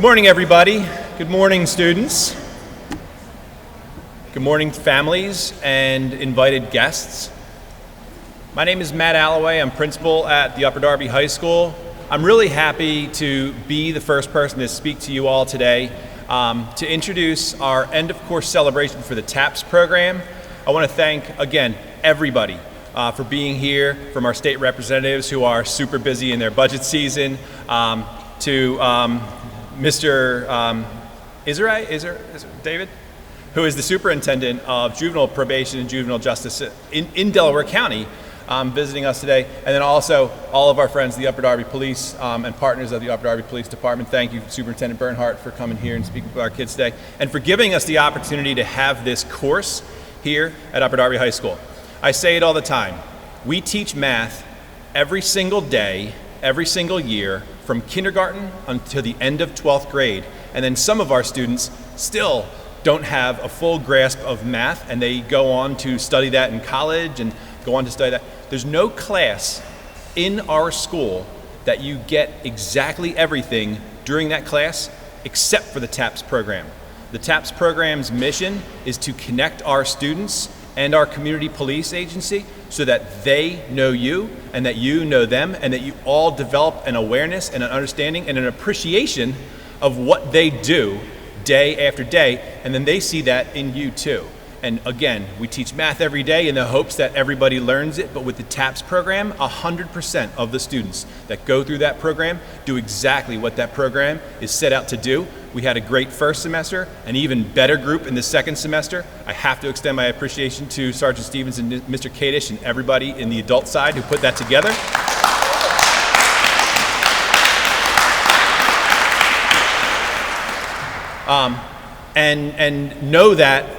Good morning, everybody. Good morning, students. Good morning, families and invited guests. My name is Matt Alloway. I'm principal at the Upper Darby High School. I'm really happy to be the first person to speak to you all today to introduce our end of course celebration for the TAPS program. I want to thank, again, everybody for being here, from our state representatives who are super busy in their budget season, to Mr. David, who is the superintendent of juvenile probation and juvenile justice in Delaware County, visiting us today, and then also all of our friends, the Upper Darby Police and partners of the Upper Darby Police Department. Thank you, Superintendent Bernhardt, for coming here and speaking with our kids today, and for giving us the opportunity to have this course here at Upper Darby High School. I say it all the time. We teach math every single day, every single year, from kindergarten until the end of 12th grade. And then some of our students still don't have a full grasp of math, and they go on to study that in college and go on to study that. There's no class in our school that you get exactly everything during that class except for the TAPS program. The TAPS program's mission is to connect our students and our community police agency so that they know you and that you know them, and that you all develop an awareness and an understanding and an appreciation of what they do day after day, and then they see that in you too. And again, we teach math every day in the hopes that everybody learns it, but with the TAPS program, 100% of the students that go through that program do exactly what that program is set out to do. We had a great first semester, an even better group in the second semester. I have to extend my appreciation to Sergeant Stevens and Mr. Kadish and everybody in the adult side who put that together. And know that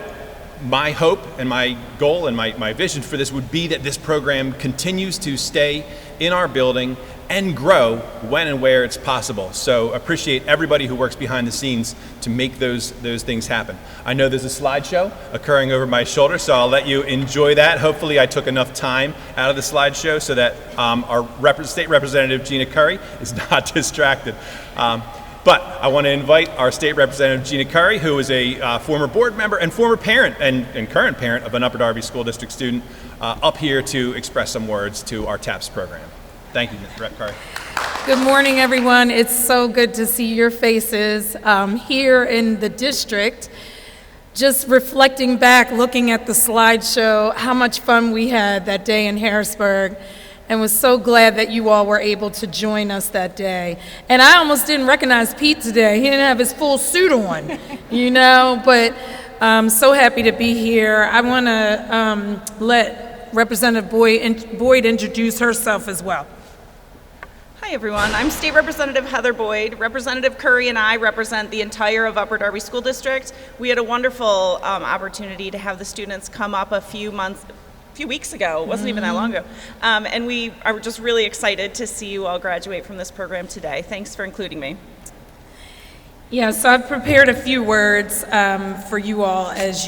my hope and my goal and my vision for this would be that this program continues to stay in our building and grow when and where it's possible. So appreciate everybody who works behind the scenes to make those things happen. I know there's a slideshow occurring over my shoulder, so I'll let you enjoy that. Hopefully I took enough time out of the slideshow so that our state representative, Gina Curry, is not distracted. But I want to invite our state representative, Gina Curry, who is a former board member and former parent and current parent of an Upper Darby School District student, up here to express some words to our TAPS program. Thank you, Rep. Curry. Good morning, everyone. It's so good to see your faces here in the district. Just reflecting back, looking at the slideshow, how much fun we had that day in Harrisburg, and was so glad that you all were able to join us that day. And I almost didn't recognize Pete today. He didn't have his full suit on, but I'm so happy to be here. I want to let Representative Boyd introduce herself as well. Hi everyone, I'm State Representative Heather Boyd. Representative Curry and I represent the entire of Upper Darby School District. We had a wonderful opportunity to have the students come up a few weeks ago. It wasn't even that long ago. And we are just really excited to see you all graduate from this program today. Thanks for including me. Yeah, so I've prepared a few words for you all as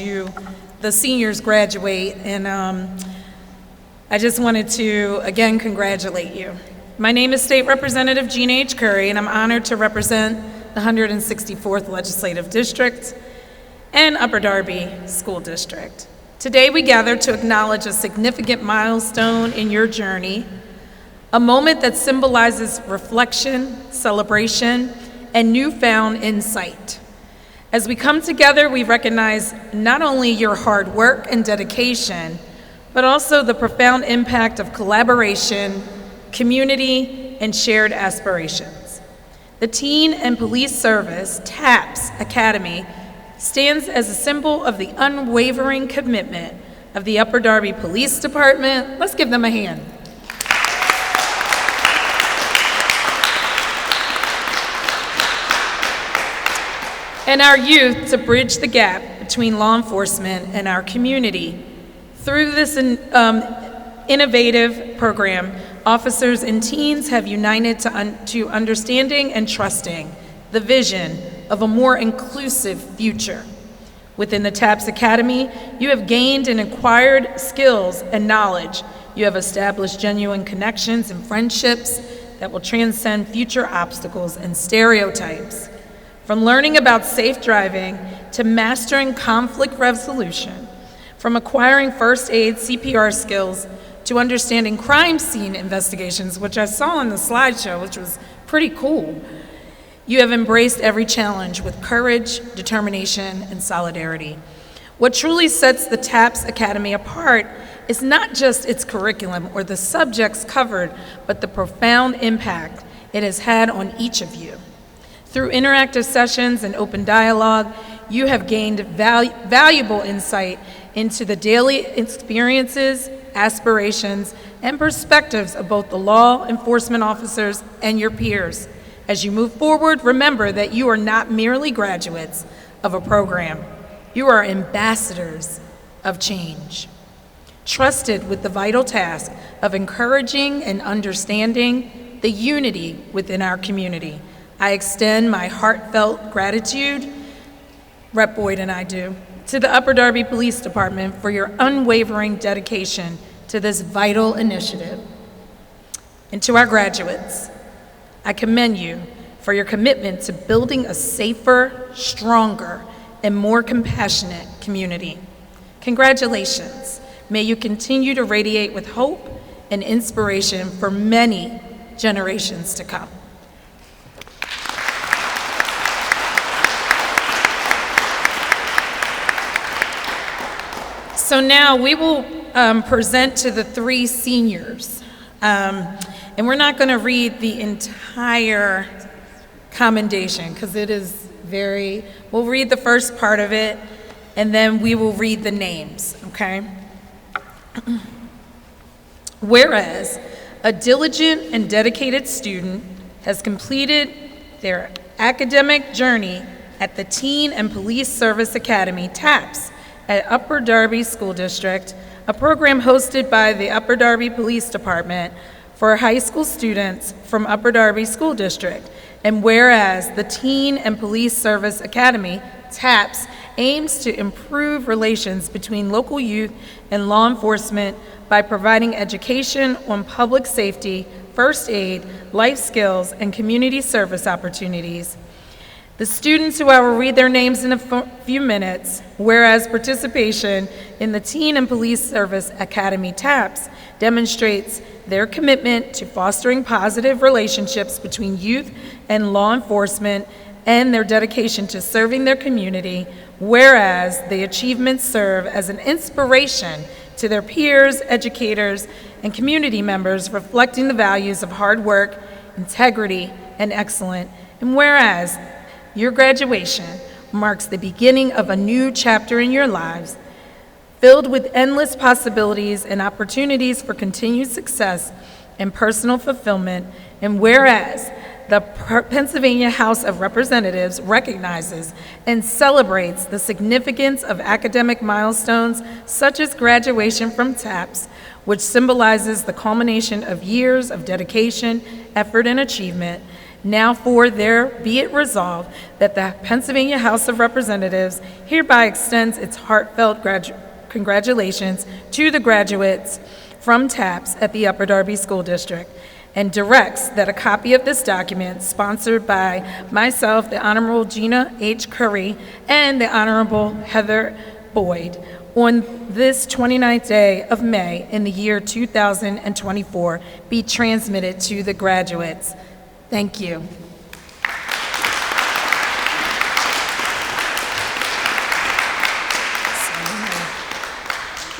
the seniors graduate, and I just wanted to, again, congratulate you. My name is State Representative Gina H. Curry, and I'm honored to represent the 164th Legislative District and Upper Darby School District. Today we gather to acknowledge a significant milestone in your journey, a moment that symbolizes reflection, celebration, and newfound insight. As we come together, we recognize not only your hard work and dedication, but also the profound impact of collaboration, community, and shared aspirations. The Teen and Police Service, TAPS Academy, stands as a symbol of the unwavering commitment of the Upper Darby Police Department. Let's give them a hand. And our youth to bridge the gap between law enforcement and our community. Through this innovative program, officers and teens have united to understanding and trusting the vision of a more inclusive future. Within the TAPS Academy, you have gained and acquired skills and knowledge. You have established genuine connections and friendships that will transcend future obstacles and stereotypes. From learning about safe driving to mastering conflict resolution, from acquiring first aid CPR skills to understanding crime scene investigations, which I saw on the slideshow, which was pretty cool. You have embraced every challenge with courage, determination, and solidarity. What truly sets the TAPS Academy apart is not just its curriculum or the subjects covered, but the profound impact it has had on each of you. Through interactive sessions and open dialogue, you have gained valuable insight into the daily experiences, aspirations, and perspectives of both the law enforcement officers and your peers. As you move forward, remember that you are not merely graduates of a program. You are ambassadors of change, trusted with the vital task of encouraging and understanding the unity within our community. I extend my heartfelt gratitude, Rep. Boyd and I do, to the Upper Darby Police Department for your unwavering dedication to this vital initiative. And to our graduates, I commend you for your commitment to building a safer, stronger, and more compassionate community. Congratulations. May you continue to radiate with hope and inspiration for many generations to come. So now we will present to the three seniors. And we're not going to read the entire commendation because it is we'll read the first part of it and then we will read the names, okay? Whereas a diligent and dedicated student has completed their academic journey at the Teen and Police Service Academy, TAPS, at Upper Darby School District, a program hosted by the Upper Darby Police Department for high school students from Upper Darby School District. And whereas the Teen and Police Service Academy, TAPS, aims to improve relations between local youth and law enforcement by providing education on public safety, first aid, life skills, and community service opportunities. The students who I will read their names in a few minutes, whereas participation in the Teen and Police Service Academy TAPS demonstrates their commitment to fostering positive relationships between youth and law enforcement and their dedication to serving their community, whereas the achievements serve as an inspiration to their peers, educators, and community members, reflecting the values of hard work, integrity, and excellence, and whereas your graduation marks the beginning of a new chapter in your lives, filled with endless possibilities and opportunities for continued success and personal fulfillment, and whereas the Pennsylvania House of Representatives recognizes and celebrates the significance of academic milestones such as graduation from TAPS, which symbolizes the culmination of years of dedication, effort, and achievement. Now be it resolved that the Pennsylvania House of Representatives hereby extends its heartfelt congratulations to the graduates from TAPS at the Upper Darby School District, and directs that a copy of this document, sponsored by myself, the Honorable Gina H. Curry, and the Honorable Heather Boyd, on this 29th day of May in the year 2024, be transmitted to the graduates. Thank you.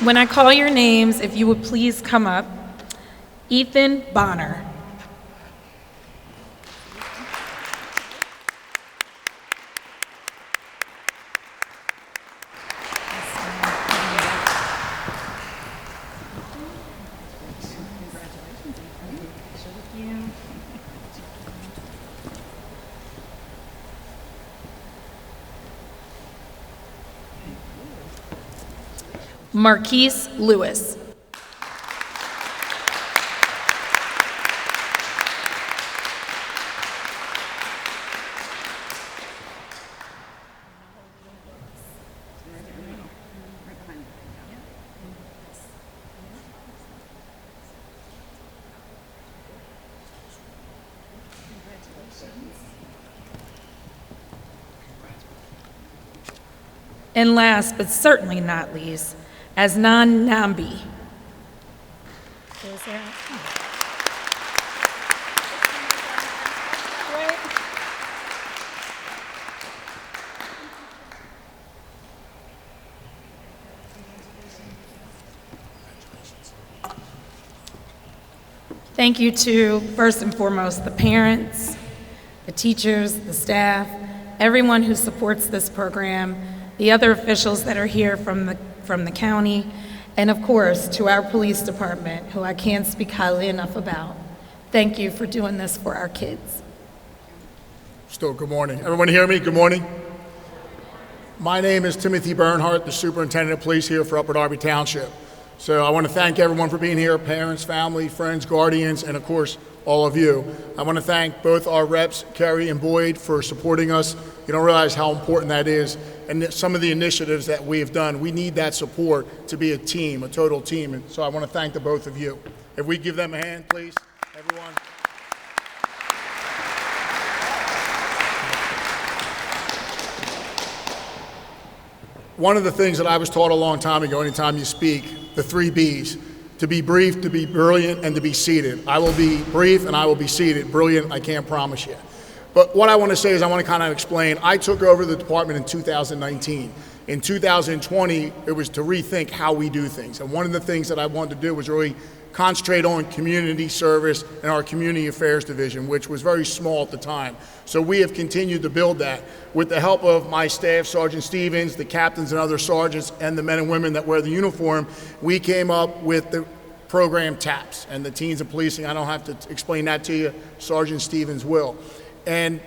When I call your names, if you would please come up. Ethan Bonner. Marquise Lewis. And last, but certainly not least, as non-Nambi. Thank you to, first and foremost, the parents, the teachers, the staff, everyone who supports this program, the other officials that are here from the county, and of course, to our police department, who I can't speak highly enough about. Thank you for doing this for our kids. Still, good morning. Everyone hear me? Good morning. My name is Timothy Bernhardt, the Superintendent of Police here for Upper Darby Township. So I want to thank everyone for being here, parents, family, friends, guardians, and of course, all of you. I want to thank both our reps, Kerry and Boyd, for supporting us. You don't realize how important that is. And some of the initiatives that we have done, we need that support to be a team, a total team. And so I want to thank the both of you. If we give them a hand, please, everyone. One of the things that I was taught a long time ago, anytime you speak, the 3 B's, to be brief, to be brilliant, and to be seated. I will be brief and I will be seated. Brilliant, I can't promise you. But what I want to say is I want to kind of explain. I took over the department in 2019. In 2020, it was to rethink how we do things. And one of the things that I wanted to do was really concentrate on community service and our community affairs division, which was very small at the time. So we have continued to build that. With the help of my staff, Sergeant Stevens, the captains and other sergeants, and the men and women that wear the uniform, we came up with the program TAPS and the Teens in Policing. I don't have to explain that to you. Sergeant Stevens will. And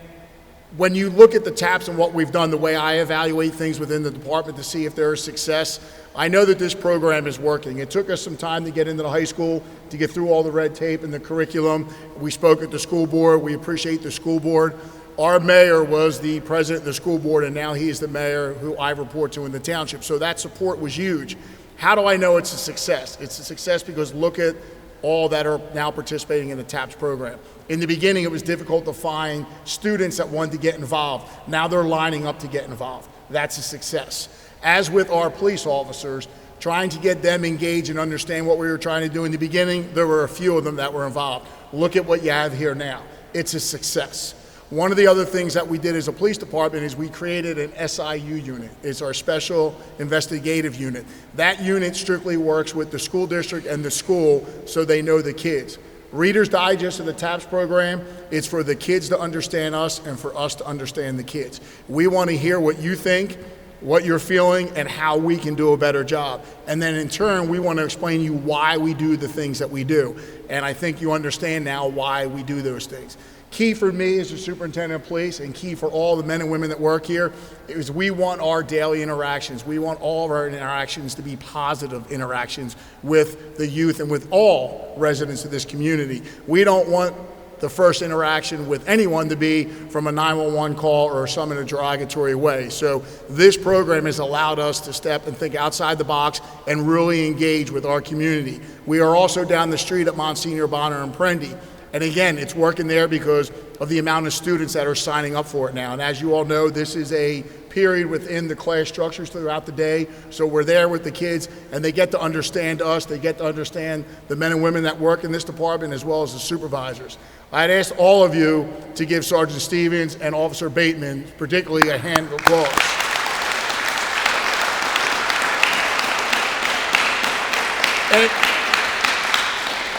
when you look at the TAPS and what we've done, the way I evaluate things within the department to see if there is success, I know that this program is working. It took us some time to get into the high school, to get through all the red tape and the curriculum. We spoke at the school board. We appreciate the school board. Our mayor was the president of the school board, and now he is the mayor who I report to in the township. So that support was huge. How do I know it's a success? It's a success because look at all that are now participating in the TAPS program. In the beginning, it was difficult to find students that wanted to get involved. Now they're lining up to get involved. That's a success. As with our police officers, trying to get them engaged and understand what we were trying to do in the beginning, there were a few of them that were involved. Look at what you have here now. It's a success. One of the other things that we did as a police department is we created an SIU unit. It's our Special Investigative Unit. That unit strictly works with the school district and the school so they know the kids. Reader's Digest of the TAPS program, it's for the kids to understand us and for us to understand the kids. We want to hear what you think, what you're feeling, and how we can do a better job. And then in turn, we want to explain to you why we do the things that we do. And I think you understand now why we do those things. Key for me as the superintendent of police and key for all the men and women that work here is we want our daily interactions. We want all of our interactions to be positive interactions with the youth and with all residents of this community. We don't want the first interaction with anyone to be from a 911 call or some in a derogatory way. So this program has allowed us to step and think outside the box and really engage with our community. We are also down the street at Monsignor Bonner and Prendy. And again, it's working there because of the amount of students that are signing up for it now. And as you all know, this is a period within the class structures throughout the day. So we're there with the kids and they get to understand us. They get to understand the men and women that work in this department as well as the supervisors. I'd ask all of you to give Sergeant Stevens and Officer Bateman particularly a hand of applause.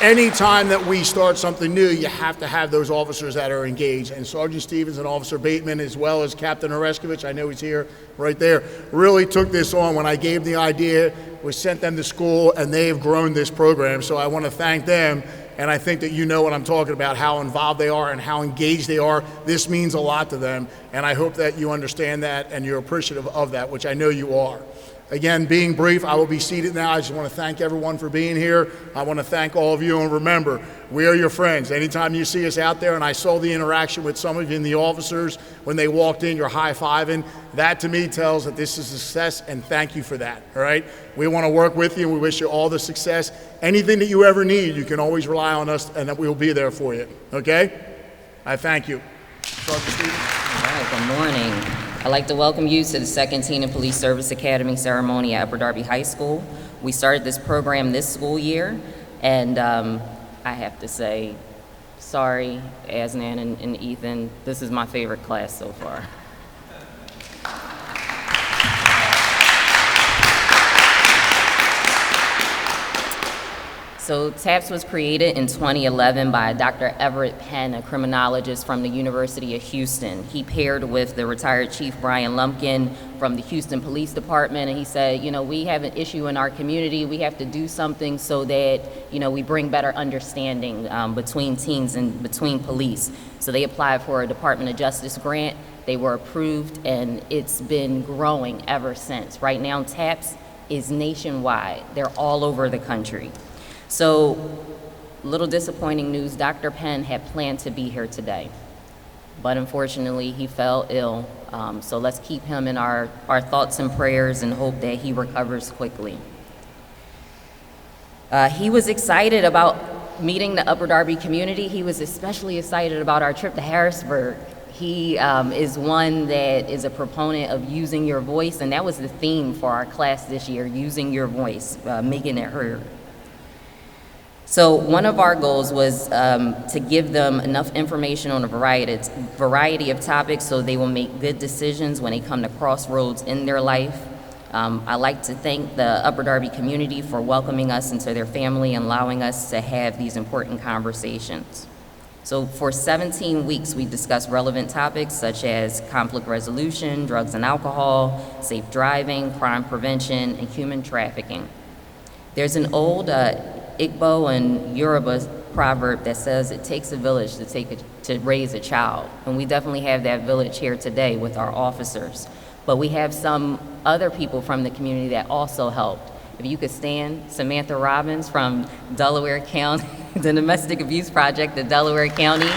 Anytime that we start something new, you have to have those officers that are engaged. And Sergeant Stevens and Officer Bateman, as well as Captain Oreskovich, I know he's here right there, really took this on. When I gave the idea, we sent them to school, and they have grown this program. So I want to thank them. And I think that you know what I'm talking about, how involved they are and how engaged they are. This means a lot to them. And I hope that you understand that and you're appreciative of that, which I know you are. Again, being brief, I will be seated now. I just want to thank everyone for being here. I want to thank all of you, and remember, we are your friends. Anytime you see us out there, and I saw the interaction with some of you in the officers when they walked in, you're high-fiving. That to me tells that this is a success, and thank you for that, all right? We want to work with you, and we wish you all the success. Anything that you ever need, you can always rely on us, and that we will be there for you, okay? I thank you. Sergeant Stevens. All right, good morning. I'd like to welcome you to the second Teen and Police Service Academy ceremony at Upper Darby High School. We started this program this school year, and I have to say, sorry, Asnan and Ethan, this is my favorite class so far. So TAPS was created in 2011 by Dr. Everett Penn, a criminologist from the University of Houston. He paired with the retired Chief Brian Lumpkin from the Houston Police Department, and he said, you know, we have an issue in our community. We have to do something so that, you know, we bring better understanding between teens and between police. So they applied for a Department of Justice grant. They were approved, and it's been growing ever since. Right now, TAPS is nationwide. They're all over the country. So, little disappointing news, Dr. Penn had planned to be here today, but unfortunately he fell ill. So let's keep him in our thoughts and prayers and hope that he recovers quickly. He was excited about meeting the Upper Darby community. He was especially excited about our trip to Harrisburg. He is one that is a proponent of using your voice, and that was the theme for our class this year, using your voice, making it heard. So one of our goals was to give them enough information on a variety of topics so they will make good decisions when they come to crossroads in their life. I'd like to thank the Upper Darby community for welcoming us into their family and allowing us to have these important conversations. So for 17 weeks, we discussed relevant topics such as conflict resolution, drugs and alcohol, safe driving, crime prevention, and human trafficking. There's an old Igbo and Yoruba proverb that says it takes a village to raise a child. And we definitely have that village here today with our officers. But we have some other people from the community that also helped. If you could stand, Samantha Robbins from Delaware County, the Domestic Abuse Project of Delaware County.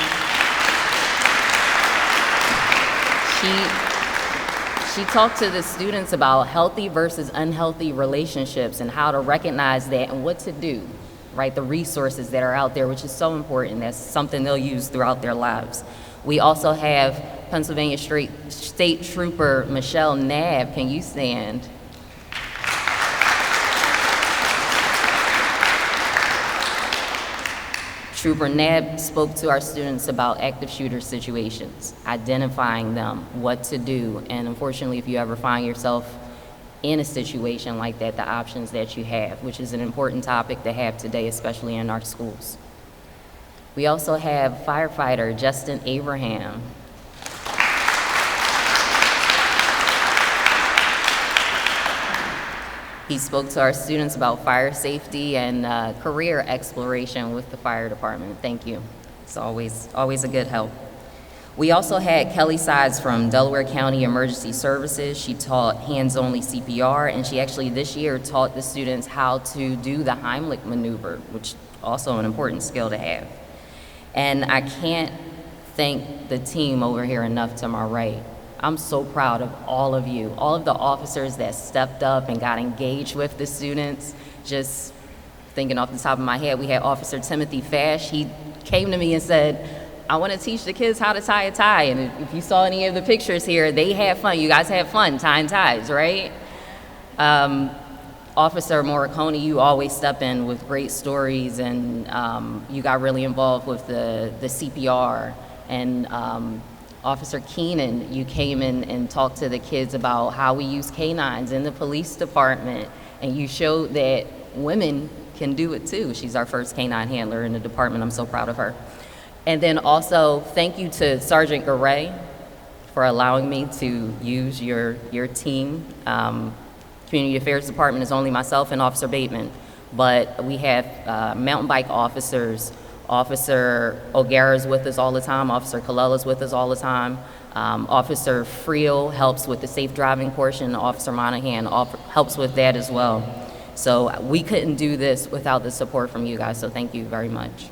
She talked to the students about healthy versus unhealthy relationships and how to recognize that and what to do, right? The resources that are out there, which is so important. That's something they'll use throughout their lives. We also have Pennsylvania State Trooper Michelle Knabb. Can you stand? Trooper Knabb spoke to our students about active shooter situations, identifying them, what to do, and unfortunately, if you ever find yourself in a situation like that, the options that you have, which is an important topic to have today, especially in our schools. We also have firefighter Justin Abraham. He spoke to our students about fire safety and career exploration with the fire department. Thank you. It's always a good help. We also had Kelly Sides from Delaware County Emergency Services. She taught hands-only CPR, and she actually this year taught the students how to do the Heimlich maneuver, which is also an important skill to have. And I can't thank the team over here enough to my right. I'm so proud of all of you, all of the officers that stepped up and got engaged with the students. Just thinking off the top of my head, we had Officer Timothy Fash. He came to me and said, I want to teach the kids how to tie a tie. And if you saw any of the pictures here, they had fun. You guys had fun tying ties, right? Officer Morricone, you always step in with great stories, and you got really involved with the CPR. And Officer Keenan, you came in and talked to the kids about how we use canines in the police department, and you showed that women can do it too. She's our first canine handler in the department. I'm so proud of her. And then also, thank you to Sergeant Garay for allowing me to use your team. Community Affairs Department is only myself and Officer Bateman, but we have mountain bike officers. Officer O'Gara is with us all the time. Officer Colella is with us all the time. Officer Friel helps with the safe driving portion. Officer Monahan helps with that as well. So we couldn't do this without the support from you guys, so thank you very much.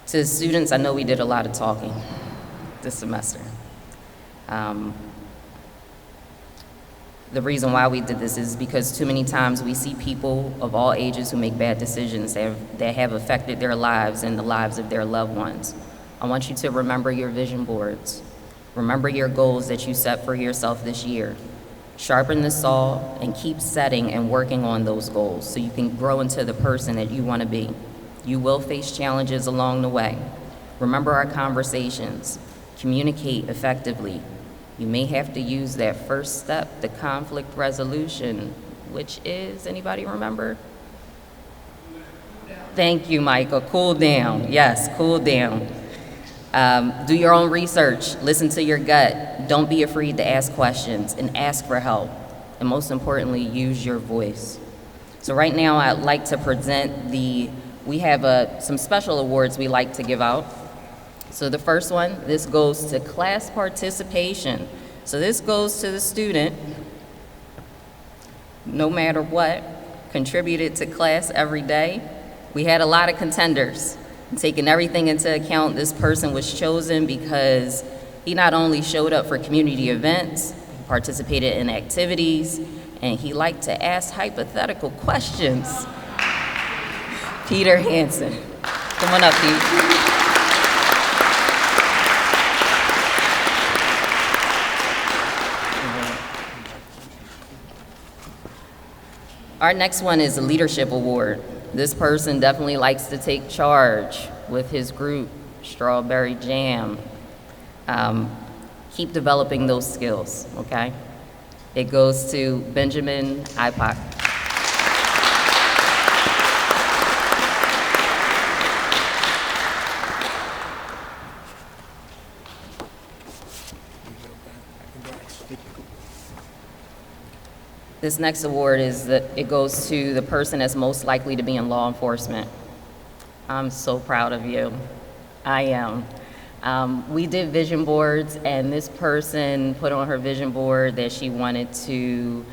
To the students, I know we did a lot of talking this semester. The reason why we did this is because too many times we see people of all ages who make bad decisions that have affected their lives and the lives of their loved ones. I want you to remember your vision boards. Remember your goals that you set for yourself this year. Sharpen the saw and keep setting and working on those goals so you can grow into the person that you want to be. You will face challenges along the way. Remember our conversations. Communicate effectively. You may have to use that first step, the conflict resolution, which is, anybody remember? Thank you, Michael. Cool down. Yes, cool down. Do your own research. Listen to your gut. Don't be afraid to ask questions and ask for help. And most importantly, use your voice. So right now, I'd like to present we have some special awards we like to give out. So the first one, this goes to class participation. So this goes to the student, no matter what, contributed to class every day. We had a lot of contenders. Taking everything into account, this person was chosen because he not only showed up for community events, he participated in activities, and he liked to ask hypothetical questions. Peter Hansen. Come on up, Pete. Our next one is a leadership award. This person definitely likes to take charge with his group, Strawberry Jam. Keep developing those skills, okay? It goes to Benjamin Ipak. This next award it goes to the person that's most likely to be in law enforcement. I'm so proud of you. I am. We did vision boards, and this person put on her vision board that she wanted to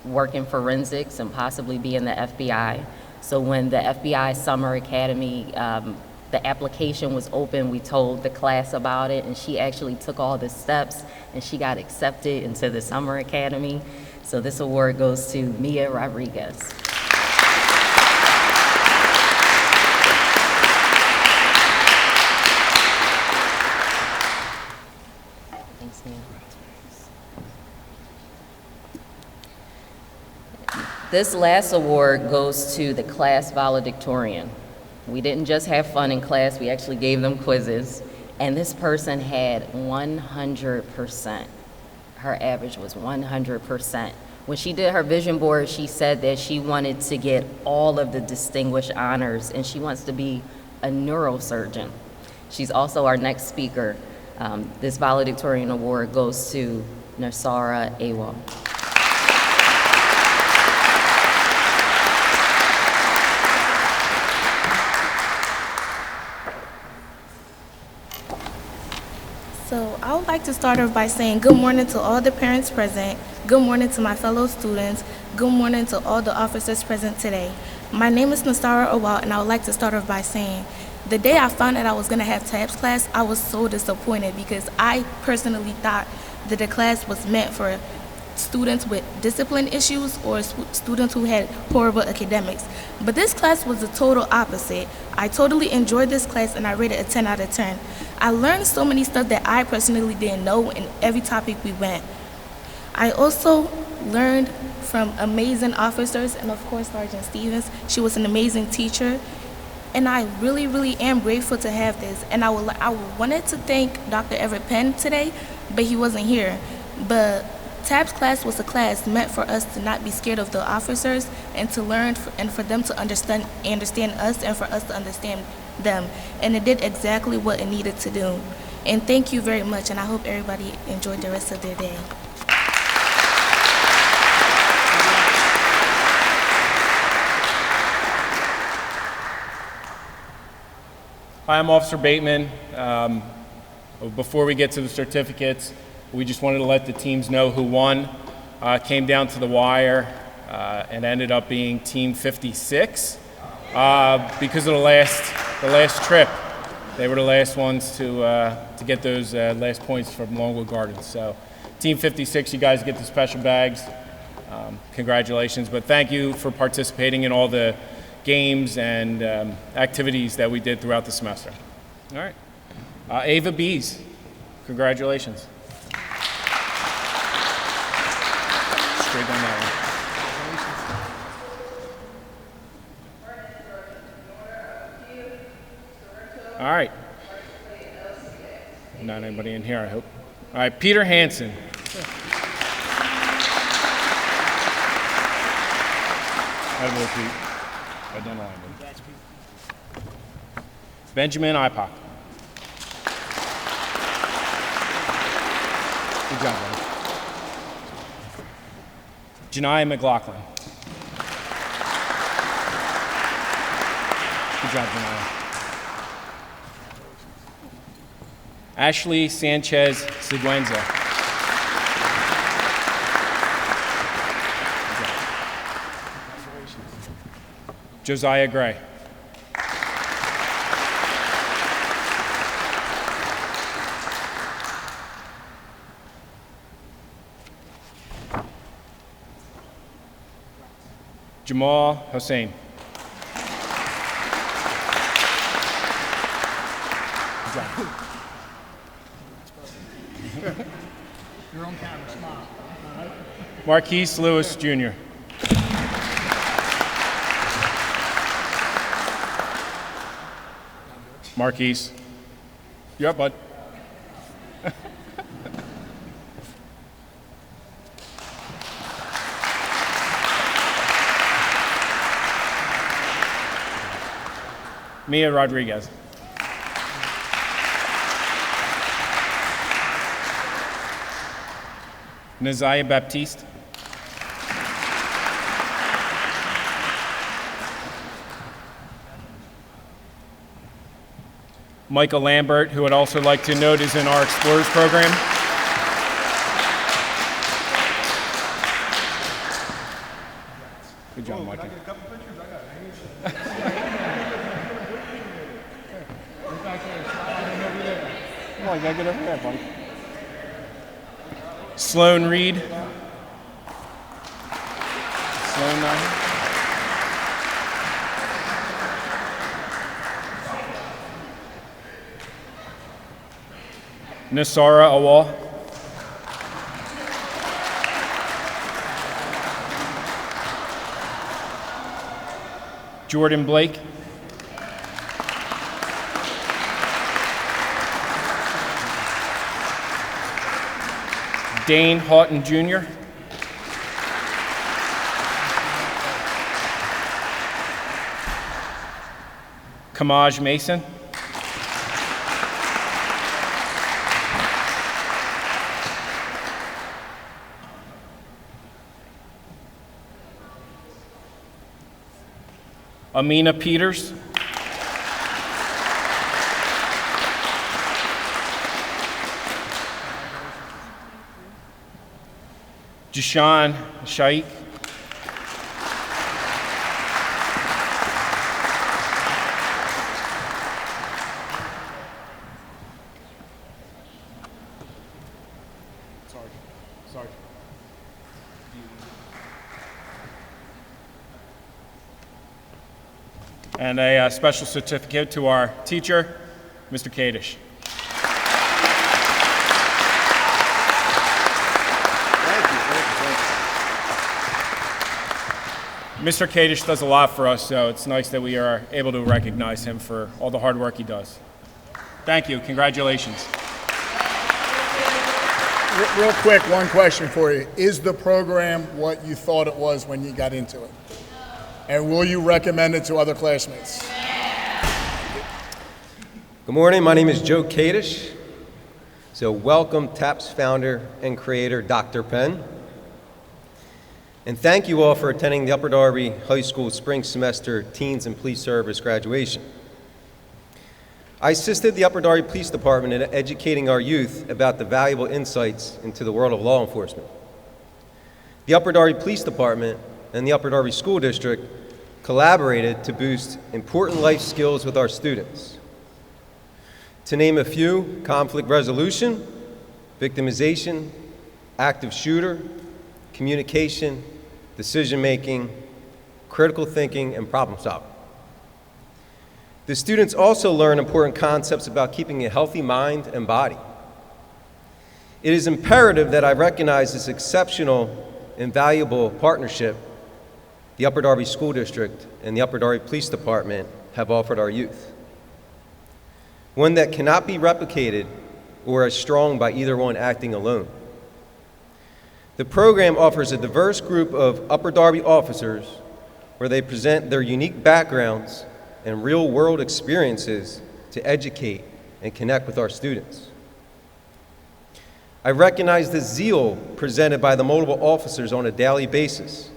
work in forensics and possibly be in the FBI. So when the FBI Summer Academy, the application was open, we told the class about it, and she actually took all the steps, and she got accepted into the Summer Academy. So this award goes to Mia Rodriguez. Thanks, Mia. This last award goes to the class valedictorian. We didn't just have fun in class, we actually gave them quizzes. And this person had 100%. Her average was 100%. When she did her vision board, she said that she wanted to get all of the distinguished honors, and she wants to be a neurosurgeon. She's also our next speaker. This valedictorian award goes to Narsara Awa. So I would like to start off by saying good morning to all the parents present, good morning to my fellow students, good morning to all the officers present today. My name is Nasara Awal, and I would like to start off by saying the day I found out I was going to have TABS class, I was so disappointed because I personally thought that the class was meant for students with discipline issues or students who had horrible academics. But this class was the total opposite. I totally enjoyed this class and I rated it a 10 out of 10. I learned so many stuff that I personally didn't know in every topic we went. I also learned from amazing officers and of course Sergeant Stevens. She was an amazing teacher. And I really, really am grateful to have this. And I wanted to thank Dr. Everett Penn today, but he wasn't here. But TABS class was a class meant for us to not be scared of the officers and to learn and for them to understand us and for us to understand them. And it did exactly what it needed to do. And thank you very much, and I hope everybody enjoyed the rest of their day. Hi, I'm Officer Bateman. Before we get to the certificates, we just wanted to let the teams know who won. Came down to the wire and ended up being Team 56 because of the last trip. They were the last ones to get those last points from Longwood Gardens. So Team 56, you guys get the special bags. Congratulations, but thank you for participating in all the games and activities that we did throughout the semester. All right. Ava Bees, congratulations. Straight down that one. All right. Not anybody in here, I hope. All right, Peter Hansen. Right, Pete. Right down the line, buddy. Benjamin Ipock. Good job, buddy. Janiyah McLaughlin. Good job, Janiyah. Ashley Sanchez Seguenza. Josiah Gray. Jamal Hussein. Good job. Your own camera, smile. Marquise Lewis, Jr. Marquise. You up, bud? Mia Rodriguez. Naziah Baptiste. Michael Lambert, who I'd also like to note is in our Explorers program. Good job, Michael. Come on, you gotta get over there, buddy. Sloan Reed. Sloan not here. Nasara Awal. Jordan Blake. Dane Houghton Jr. Kamaj Mason. Amina Peters. Jashawn Shaikh. Sorry. And a special certificate to our teacher, Mr. Kadish. Mr. Kadish does a lot for us, so it's nice that we are able to recognize him for all the hard work he does. Thank you. Congratulations. Real quick, one question for you. Is the program what you thought it was when you got into it? And will you recommend it to other classmates? Good morning, my name is Joe Kadish. So welcome TAP's founder and creator, Dr. Penn. And thank you all for attending the Upper Darby High School Spring Semester Teens and Police Service graduation. I assisted the Upper Darby Police Department in educating our youth about the valuable insights into the world of law enforcement. The Upper Darby Police Department and the Upper Darby School District collaborated to boost important life skills with our students. To name a few: conflict resolution, victimization, active shooter, communication, decision-making, critical thinking, and problem solving. The students also learn important concepts about keeping a healthy mind and body. It is imperative that I recognize this exceptional and valuable partnership the Upper Darby School District and the Upper Darby Police Department have offered our youth. One that cannot be replicated or as strong by either one acting alone. The program offers a diverse group of Upper Darby officers where they present their unique backgrounds and real-world experiences to educate and connect with our students. I recognize the zeal presented by the multiple officers on a daily basis,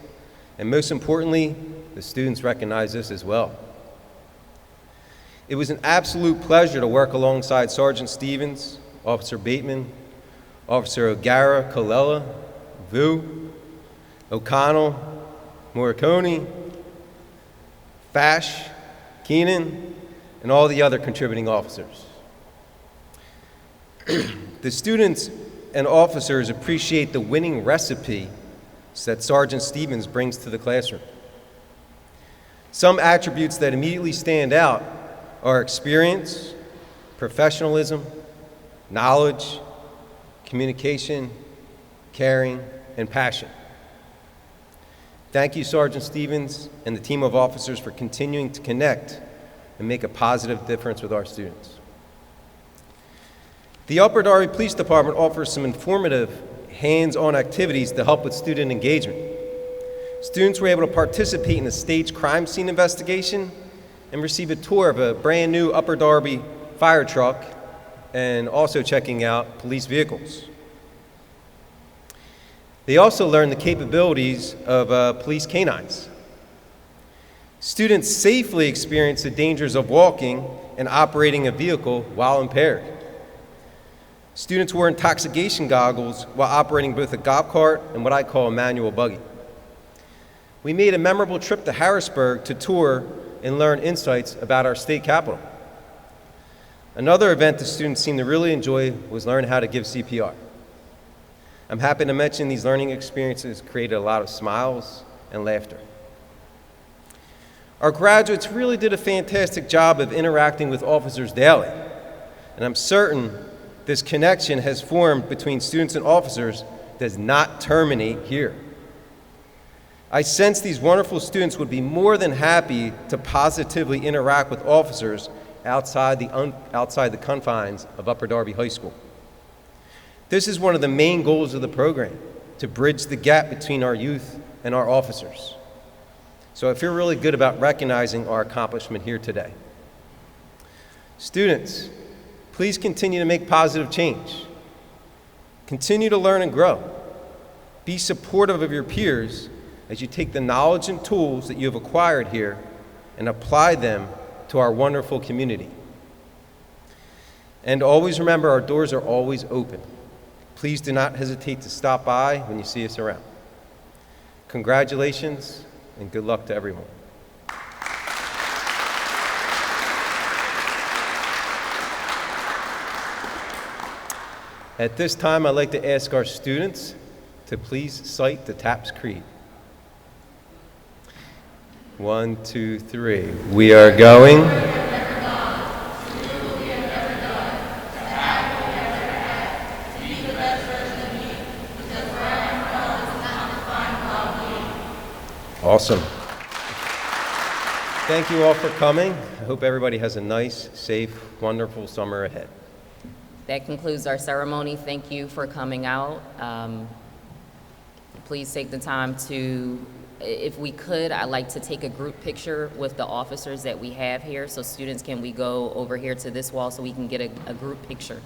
and most importantly, the students recognize this as well. It was an absolute pleasure to work alongside Sergeant Stevens, Officer Bateman, Officer O'Gara, Colella, Vu, O'Connell, Morricone, Fash, Keenan, and all the other contributing officers. The students and officers appreciate the winning recipe that Sergeant Stevens brings to the classroom. Some attributes that immediately stand out are experience, professionalism, knowledge, communication, caring, and passion. Thank you, Sergeant Stevens and the team of officers for continuing to connect and make a positive difference with our students. The Upper Darby Police Department offers some informative hands-on activities to help with student engagement. Students were able to participate in a staged crime scene investigation and receive a tour of a brand new Upper Darby fire truck and also checking out police vehicles. They also learned the capabilities of police canines. Students safely experienced the dangers of walking and operating a vehicle while impaired. Students wore intoxication goggles while operating both a golf cart and what I call a manual buggy. We made a memorable trip to Harrisburg to tour and learn insights about our state capitol. Another event the students seemed to really enjoy was learn how to give CPR. I'm happy to mention these learning experiences created a lot of smiles and laughter. Our graduates really did a fantastic job of interacting with officers daily, and I'm certain this connection has formed between students and officers does not terminate here. I sense these wonderful students would be more than happy to positively interact with officers outside the confines of Upper Darby High School. This is one of the main goals of the program, to bridge the gap between our youth and our officers. So I feel really good about recognizing our accomplishment here today. Students, please continue to make positive change. Continue to learn and grow. Be supportive of your peers as you take the knowledge and tools that you have acquired here and apply them to our wonderful community. And always remember, our doors are always open. Please do not hesitate to stop by when you see us around. Congratulations and good luck to everyone. At this time, I'd like to ask our students to please cite the TAPS Creed. 1, 2, 3. We are going. Awesome. Thank you all for coming. I hope everybody has a nice, safe, wonderful summer ahead. That concludes our ceremony. Thank you for coming out. Please take the time to, if we could, I'd like to take a group picture with the officers that we have here. So students, can we go over here to this wall so we can get a group picture?